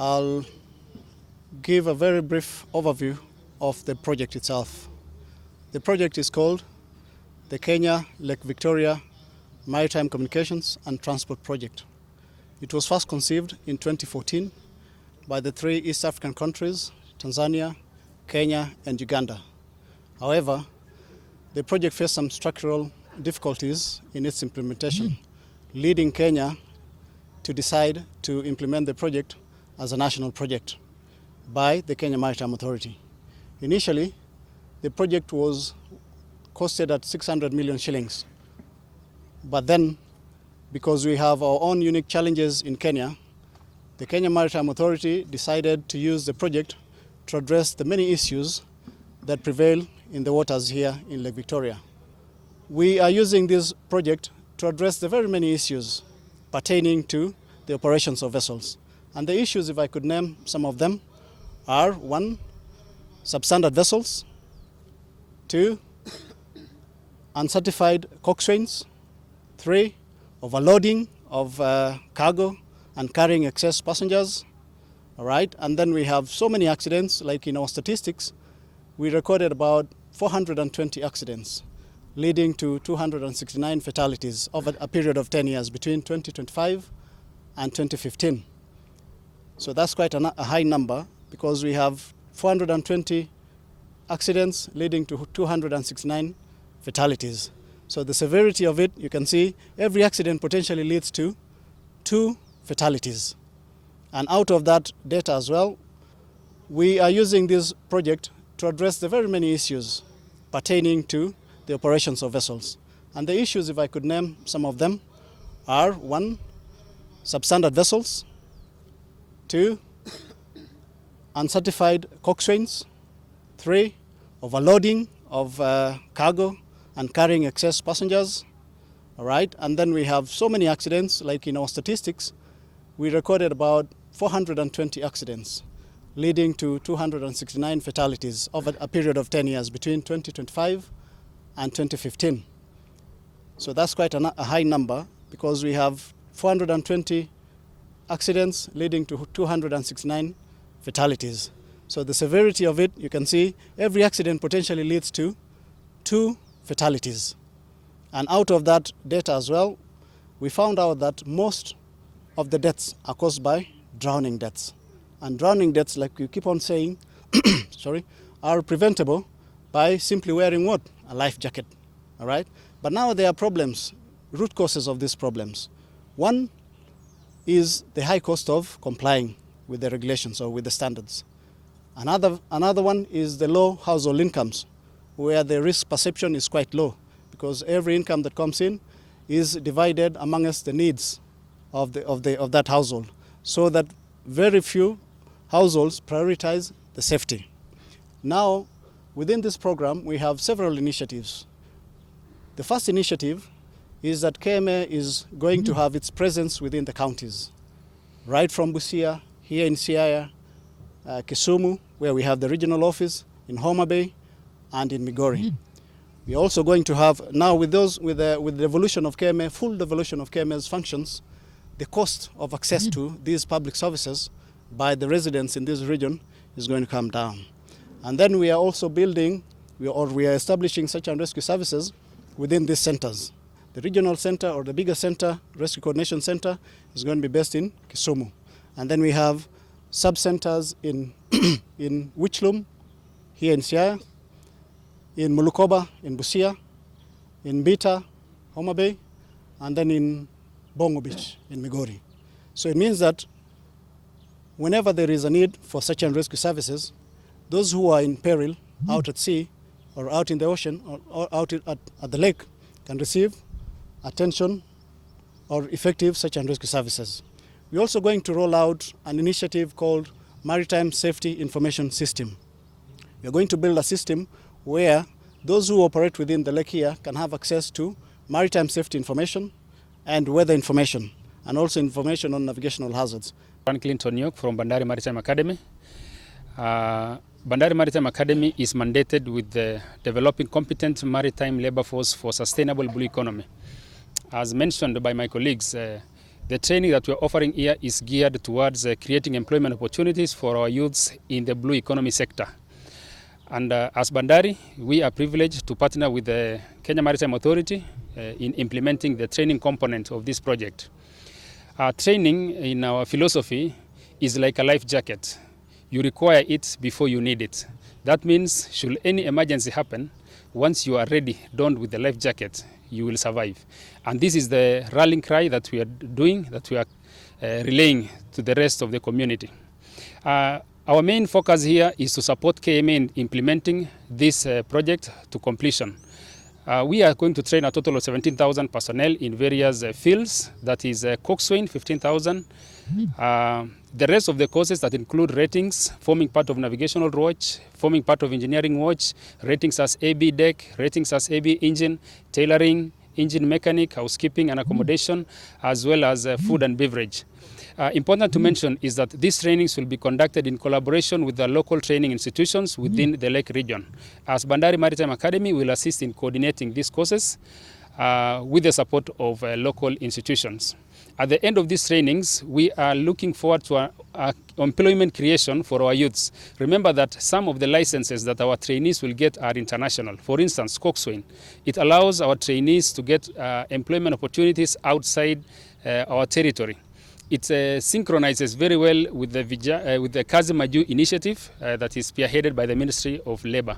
I'll give a very brief overview of the project itself. The project is called the Kenya Lake Victoria Maritime Communications and Transport Project. It was first conceived in 2014 by the three East African countries, Tanzania, Kenya, and Uganda. However, the project faced some structural difficulties in its implementation, leading Kenya to decide to implement the project as a national project by the Kenya Maritime Authority. Initially, the project was costed at 600 million shillings. But then, because we have our own unique challenges in Kenya, the Kenya Maritime Authority decided to use the project to address the many issues that prevail in the waters here in Lake Victoria. We are using this project to address the very many issues pertaining to the operations of vessels. And the issues, if I could name some of them, are 1, substandard vessels, 2, uncertified coxswains, 3, overloading of cargo and carrying excess passengers. All right, and then we have so many accidents, like in our statistics, we recorded about 420 accidents, leading to 269 fatalities over a period of 10 years between 2025 and 2015. So that's quite a high number, because we have 420 accidents leading to 269 fatalities. So the severity of it, you can see every accident potentially leads to 2 fatalities. And out of that data as well, we are using this project to address the very many issues pertaining to the operations of vessels. And the issues, if I could name some of them, are 1, substandard vessels, 2, uncertified coxswains, 3, overloading of cargo and carrying excess passengers. All right, and then we have so many accidents, like in our statistics, we recorded about 420 accidents, leading to 269 fatalities over a period of 10 years between 2025 and 2015. So that's quite a high number, because we have 420 accidents leading to 269 fatalities. So the severity of it, you can see every accident potentially leads to 2 fatalities. And out of that data as well, we found out that most of the deaths are caused by drowning deaths. And drowning deaths, like we keep on saying, are preventable by simply wearing what? A life jacket. All right? But now there are problems, root causes of these problems. One is the high cost of complying with the regulations or with the standards. Another one is the low household incomes, where the risk perception is quite low, because every income that comes in is divided amongst the needs of that household, so that very few households prioritize the safety. Now, within this program, we have several initiatives. The first initiative is that KMA is going to have its presence within the counties, right from Busia, here in Siaya, Kisumu, where we have the regional office, in Homa Bay, and in Migori. We're also going to have, now with the devolution of KMA, full devolution of KMA's functions, the cost of access to these public services by the residents in this region is going to come down. And then we are also building, we are establishing search and rescue services within these centers. The regional center, or the bigger center, Rescue Coordination Center, is going to be based in Kisumu. And then we have sub-centers in Wichlum, here in Siaya, in Mulukoba, in Busia, in Bita, Homa Bay, and then in Bongo Beach, in Migori. So it means that whenever there is a need for search and rescue services, those who are in peril out at sea, or out in the ocean, or out at the lake, can receive attention or effective search and rescue services. We're also going to roll out an initiative called Maritime Safety Information System. We're going to build a system where those who operate within the lake here can have access to maritime safety information and weather information, and also information on navigational hazards. Franklin Tonyok from Bandari Maritime Academy. Bandari Maritime Academy is mandated with developing competent maritime labor force for sustainable blue economy. As mentioned by my colleagues, The training that we're offering here is geared towards creating employment opportunities for our youths in the blue economy sector. And as Bandari, we are privileged to partner with the Kenya Maritime Authority in implementing the training component of this project. Training in our philosophy is like a life jacket. You require it before you need it. That means should any emergency happen, once you are ready, donned with the life jacket, you will survive. And this is the rallying cry that we are doing, that we are relaying to the rest of the community. Our main focus here is to support KMA in implementing this project to completion. We are going to train a total of 17,000 personnel in various fields. That is coxswain, 15,000. The rest of the courses that include ratings, forming part of navigational watch, forming part of engineering watch, ratings as AB deck, ratings as AB engine, tailoring, engine mechanic, housekeeping and accommodation, as well as food and beverage. Important to mention is that these trainings will be conducted in collaboration with the local training institutions within the Lake region. As Bandari Maritime Academy will assist in coordinating these courses with the support of local institutions. At the end of these trainings, we are looking forward to employment creation for our youths. Remember that some of the licenses that our trainees will get are international. For instance, coxswain. It allows our trainees to get employment opportunities outside our territory. It synchronizes very well with the Kazi Maju initiative that is spearheaded by the Ministry of Labour.